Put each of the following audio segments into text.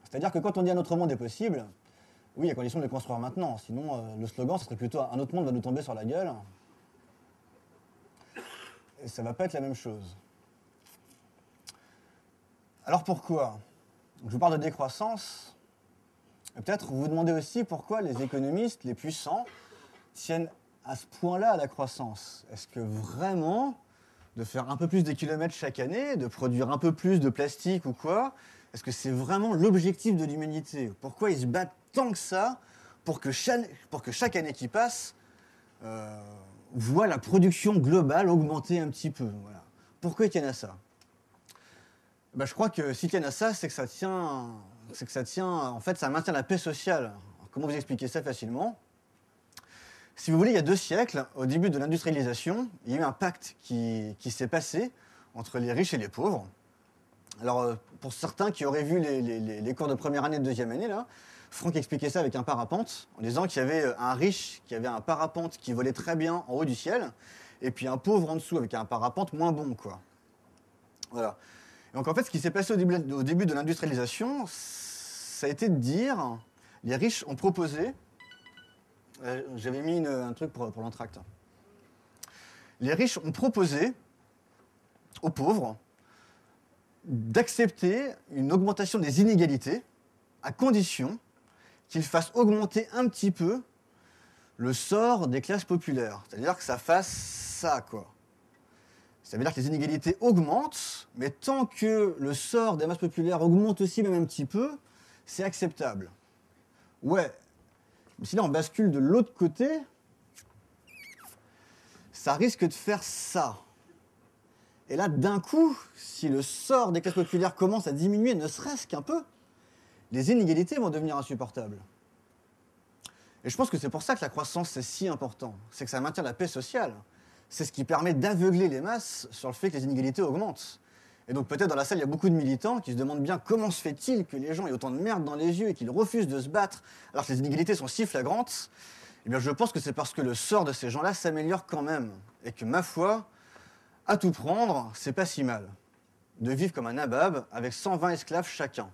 C'est-à-dire que quand on dit un autre monde est possible, oui, à condition de le construire maintenant. Sinon, le slogan, ce serait plutôt un autre monde va nous tomber sur la gueule. Et ça va pas être la même chose. Alors pourquoi? Je vous parle de décroissance. Et peut-être vous vous demandez aussi pourquoi les économistes, les puissants, tiennent à ce point-là à la croissance. Est-ce que vraiment, de faire un peu plus de kilomètres chaque année, de produire un peu plus de plastique ou quoi, est-ce que c'est vraiment l'objectif de l'humanité? Pourquoi ils se battent tant que ça pour que chaque année qui passe voit la production globale augmenter un petit peu? Voilà. Pourquoi ils tiennent à ça? Ben, je crois que s'ils tiennent à ça, c'est que ça tient, en fait, ça maintient la paix sociale. Alors, comment vous expliquer ça facilement? Si vous voulez, il y a 2 siècles, au début de l'industrialisation, il y a eu un pacte qui s'est passé entre les riches et les pauvres. Alors, pour certains qui auraient vu les cours de première année et de deuxième année, là, Franck expliquait ça avec un parapente, en disant qu'il y avait un riche qui avait un parapente qui volait très bien en haut du ciel, et puis un pauvre en dessous avec un parapente moins bon, quoi. Voilà. Et donc en fait, ce qui s'est passé au début de l'industrialisation, ça a été de dire, les riches ont proposé, j'avais mis un truc pour l'entracte, les riches ont proposé aux pauvres d'accepter une augmentation des inégalités à condition qu'ils fassent augmenter un petit peu le sort des classes populaires. C'est-à-dire que ça fasse ça, quoi. Ça veut dire que les inégalités augmentent, mais tant que le sort des masses populaires augmente aussi même un petit peu, c'est acceptable. Ouais, mais si là on bascule de l'autre côté, ça risque de faire ça. Et là, d'un coup, si le sort des classes populaires commence à diminuer, ne serait-ce qu'un peu, les inégalités vont devenir insupportables. Et je pense que c'est pour ça que la croissance, c'est si important. C'est que ça maintient la paix sociale. C'est ce qui permet d'aveugler les masses sur le fait que les inégalités augmentent. Et donc peut-être dans la salle, il y a beaucoup de militants qui se demandent bien comment se fait-il que les gens aient autant de merde dans les yeux et qu'ils refusent de se battre alors que les inégalités sont si flagrantes. Eh bien je pense que c'est parce que le sort de ces gens-là s'améliore quand même. Et que ma foi, à tout prendre, c'est pas si mal. De vivre comme un nabab avec 120 esclaves chacun.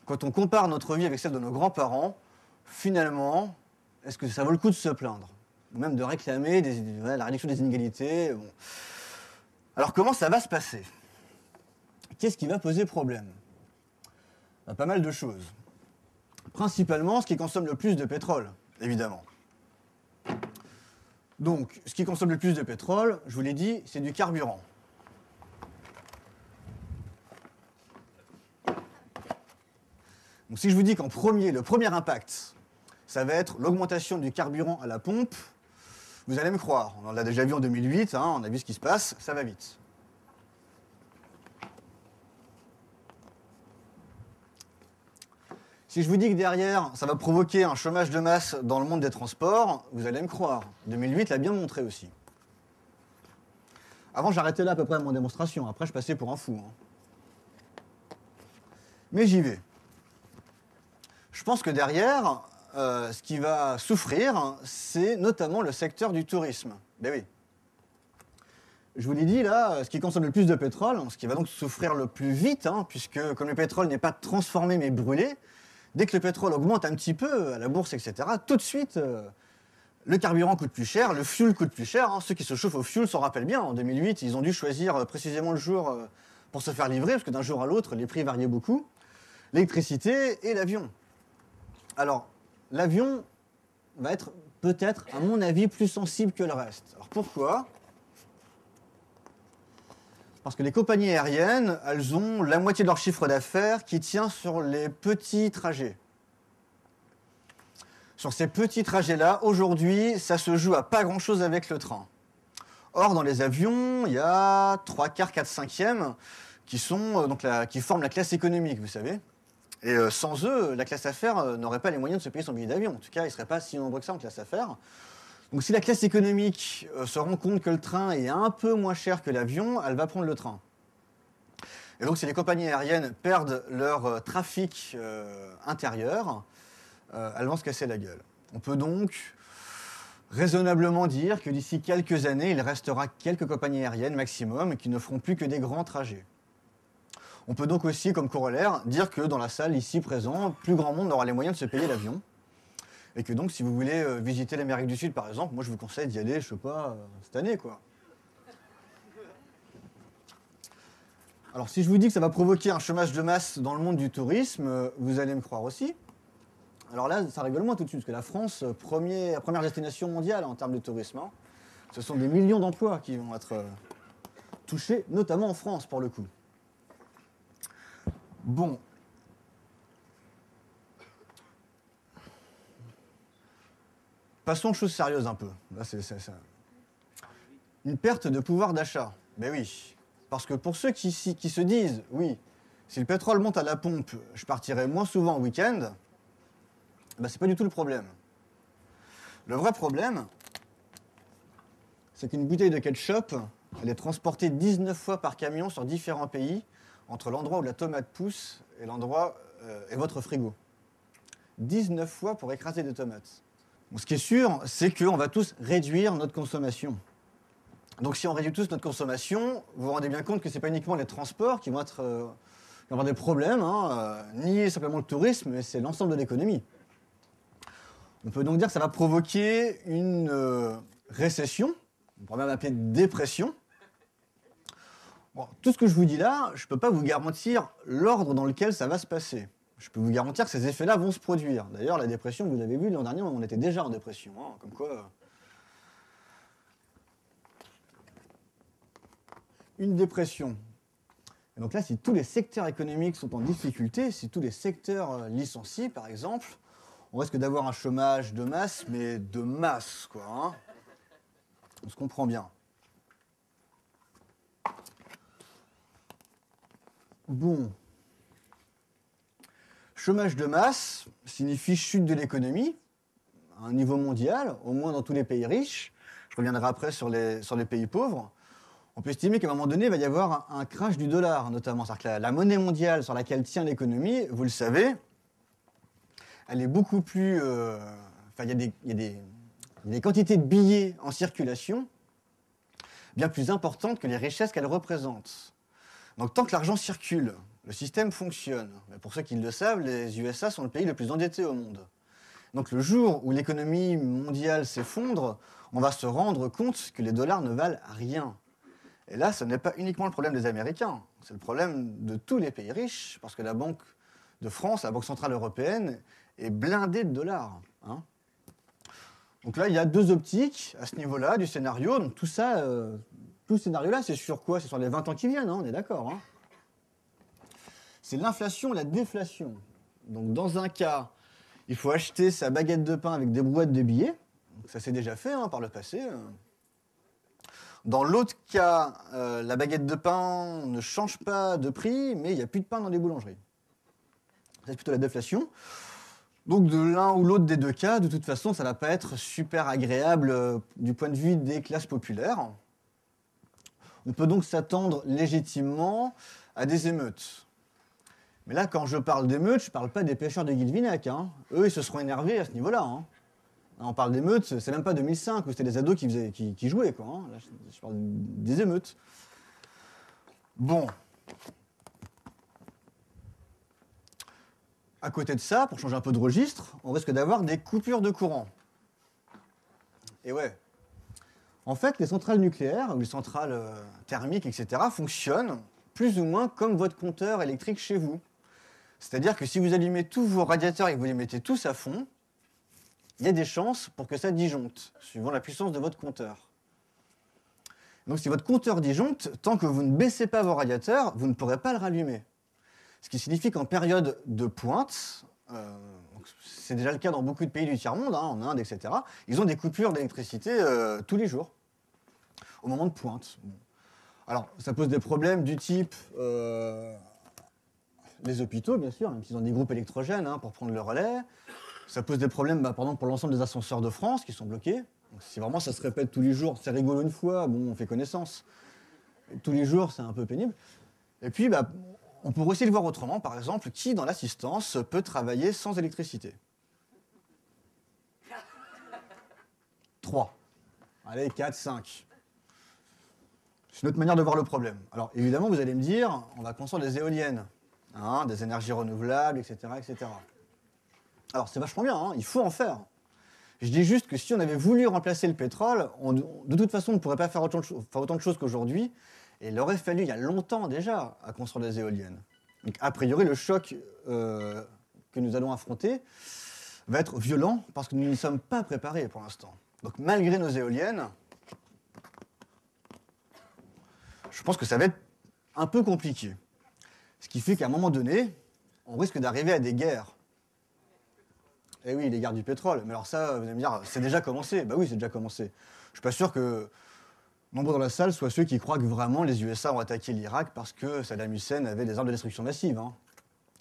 Quand on compare notre vie avec celle de nos grands-parents, finalement, est-ce que ça vaut le coup de se plaindre? Ou même de réclamer la réduction des inégalités. Bon. Alors comment ça va se passer? Qu'est-ce qui va poser problème? Pas mal de choses. Principalement ce qui consomme le plus de pétrole, évidemment. Donc, ce qui consomme le plus de pétrole, je vous l'ai dit, c'est du carburant. Donc si je vous dis qu'en premier, le premier impact, ça va être l'augmentation du carburant à la pompe, vous allez me croire. On l'a déjà vu en 2008, hein, on a vu ce qui se passe, ça va vite. Si je vous dis que derrière, ça va provoquer un chômage de masse dans le monde des transports, vous allez me croire. 2008 l'a bien montré aussi. Avant, j'arrêtais là à peu près à mon démonstration. Après, je passais pour un fou. Hein. Mais j'y vais. Je pense que derrière, ce qui va souffrir, c'est notamment le secteur du tourisme. Ben oui. Je vous l'ai dit là, ce qui consomme le plus de pétrole, ce qui va donc souffrir le plus vite, hein, puisque comme le pétrole n'est pas transformé mais brûlé, dès que le pétrole augmente un petit peu à la bourse, etc., tout de suite, le carburant coûte plus cher, le fuel coûte plus cher. Hein. Ceux qui se chauffent au fuel s'en rappellent bien. En 2008, ils ont dû choisir précisément le jour pour se faire livrer, parce que d'un jour à l'autre, les prix variaient beaucoup. L'électricité et l'avion. Alors, l'avion va être peut-être, à mon avis, plus sensible que le reste. Alors pourquoi? Parce que les compagnies aériennes, elles ont la moitié de leur chiffre d'affaires qui tient sur les petits trajets. Sur ces petits trajets-là, aujourd'hui, ça se joue à pas grand-chose avec le train. Or, dans les avions, il y a 3 quarts, 4 cinquièmes qui forment la classe économique, vous savez. Et sans eux, la classe affaires n'aurait pas les moyens de se payer son billet d'avion. En tout cas, ils ne seraient pas si nombreux que ça en classe affaires. Donc si la classe économique se rend compte que le train est un peu moins cher que l'avion, elle va prendre le train. Et donc si les compagnies aériennes perdent leur trafic intérieur, elles vont se casser la gueule. On peut donc raisonnablement dire que d'ici quelques années, il restera quelques compagnies aériennes maximum qui ne feront plus que des grands trajets. On peut donc aussi, comme corollaire, dire que dans la salle ici présent, plus grand monde n'aura les moyens de se payer l'avion. Et que donc, si vous voulez visiter l'Amérique du Sud, par exemple, moi je vous conseille d'y aller, je sais pas, cette année, quoi. Alors, si je vous dis que ça va provoquer un chômage de masse dans le monde du tourisme, vous allez me croire aussi. Alors là, ça rigole moins tout de suite, parce que la France, première destination mondiale en termes de tourisme, hein. Ce sont des millions d'emplois qui vont être touchés, notamment en France, pour le coup. Bon. Passons aux choses sérieuses un peu. Là, c'est une perte de pouvoir d'achat. Ben oui. Parce que pour ceux qui se disent, oui, si le pétrole monte à la pompe, je partirai moins souvent en week-end, ben c'est pas du tout le problème. Le vrai problème, c'est qu'une bouteille de ketchup, elle est transportée 19 fois par camion sur différents pays, entre l'endroit où la tomate pousse et l'endroit et votre frigo. 19 fois pour écraser des tomates. Bon, ce qui est sûr, c'est qu'on va tous réduire notre consommation. Donc si on réduit tous notre consommation, vous vous rendez bien compte que ce n'est pas uniquement les transports qui vont avoir des problèmes, hein, ni simplement le tourisme, mais c'est l'ensemble de l'économie. On peut donc dire que ça va provoquer une récession, on pourrait même appeler dépression. Bon, tout ce que je vous dis là, je ne peux pas vous garantir l'ordre dans lequel ça va se passer. Je peux vous garantir que ces effets-là vont se produire. D'ailleurs, la dépression, vous l'avez vu, l'an dernier, on était déjà en dépression. Hein, comme quoi... Une dépression. Et donc là, si tous les secteurs économiques sont en difficulté, si tous les secteurs licencient, par exemple, on risque d'avoir un chômage de masse, mais de masse, quoi. Hein. On se comprend bien. Bon. Chômage de masse signifie chute de l'économie à un niveau mondial, au moins dans tous les pays riches. Je reviendrai après sur les pays pauvres. On peut estimer qu'à un moment donné, il va y avoir un crash du dollar, notamment. C'est-à-dire que la monnaie mondiale sur laquelle tient l'économie, vous le savez, elle est beaucoup plus... il y a des quantités de billets en circulation bien plus importantes que les richesses qu'elles représentent. Donc tant que l'argent circule, le système fonctionne. Mais pour ceux qui le savent, les USA sont le pays le plus endetté au monde. Donc le jour où l'économie mondiale s'effondre, on va se rendre compte que les dollars ne valent rien. Et là, ce n'est pas uniquement le problème des Américains, c'est le problème de tous les pays riches, parce que la Banque de France, la Banque centrale européenne, est blindée de dollars. Hein. Donc là, il y a deux optiques à ce niveau-là du scénario. Donc tout ça, tout ce scénario-là, c'est sur quoi? C'est sur les 20 ans qui viennent, hein, on est d'accord. Hein. C'est l'inflation et la déflation. Donc dans un cas, il faut acheter sa baguette de pain avec des brouettes de billets. Donc, ça s'est déjà fait hein, par le passé. Dans l'autre cas, la baguette de pain ne change pas de prix, mais il n'y a plus de pain dans les boulangeries. C'est plutôt la déflation. Donc de l'un ou l'autre des deux cas, de toute façon, ça ne va pas être super agréable du point de vue des classes populaires. On peut donc s'attendre légitimement à des émeutes. Mais là, quand je parle d'émeutes, je ne parle pas des pêcheurs de Guilvinec. Hein. Eux, ils se seront énervés à ce niveau-là. Hein. On parle d'émeutes, c'est même pas 2005 où c'était des ados qui jouaient. Quoi, hein. Là, je parle des émeutes. Bon. À côté de ça, pour changer un peu de registre, on risque d'avoir des coupures de courant. Et ouais. En fait, les centrales nucléaires, ou les centrales thermiques, etc., fonctionnent plus ou moins comme votre compteur électrique chez vous. C'est-à-dire que si vous allumez tous vos radiateurs et que vous les mettez tous à fond, il y a des chances pour que ça disjoncte, suivant la puissance de votre compteur. Donc si votre compteur disjoncte, tant que vous ne baissez pas vos radiateurs, vous ne pourrez pas le rallumer. Ce qui signifie qu'en période de pointe, c'est déjà le cas dans beaucoup de pays du tiers-monde, hein, en Inde, etc., ils ont des coupures d'électricité tous les jours, au moment de pointe. Bon. Alors, ça pose des problèmes du type les hôpitaux, bien sûr, même s'ils ont des groupes électrogènes hein, pour prendre le relais. Ça pose des problèmes, pardon, pour l'ensemble des ascenseurs de France qui sont bloqués. Donc, si vraiment ça se répète tous les jours, c'est rigolo une fois, bon, on fait connaissance. Et tous les jours, c'est un peu pénible. Et puis, on pourrait aussi le voir autrement, par exemple, qui dans l'assistance peut travailler sans électricité? 3. Allez, 4, 5. C'est une autre manière de voir le problème. Alors évidemment, vous allez me dire, on va construire des éoliennes, hein, des énergies renouvelables, etc. etc. Alors c'est vachement bien, hein, il faut en faire. Je dis juste que si on avait voulu remplacer le pétrole, de toute façon, on ne pourrait pas faire autant de choses qu'aujourd'hui. Et il aurait fallu, il y a longtemps déjà, à construire des éoliennes. Donc a priori, le choc que nous allons affronter va être violent parce que nous n'y sommes pas préparés pour l'instant. Donc malgré nos éoliennes, je pense que ça va être un peu compliqué. Ce qui fait qu'à un moment donné, on risque d'arriver à des guerres. Eh oui, les guerres du pétrole. Mais alors ça, vous allez me dire, c'est déjà commencé. Bah oui, c'est déjà commencé. Je ne suis pas sûr que nombreux dans la salle soient ceux qui croient que vraiment les USA ont attaqué l'Irak parce que Saddam Hussein avait des armes de destruction massive. Hein.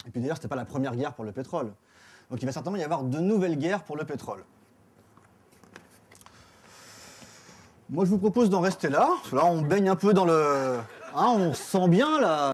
Et puis d'ailleurs, ce n'était pas la première guerre pour le pétrole. Donc il va certainement y avoir de nouvelles guerres pour le pétrole. Moi, je vous propose d'en rester là. Parce que là, on baigne un peu dans le... Hein, on sent bien, là...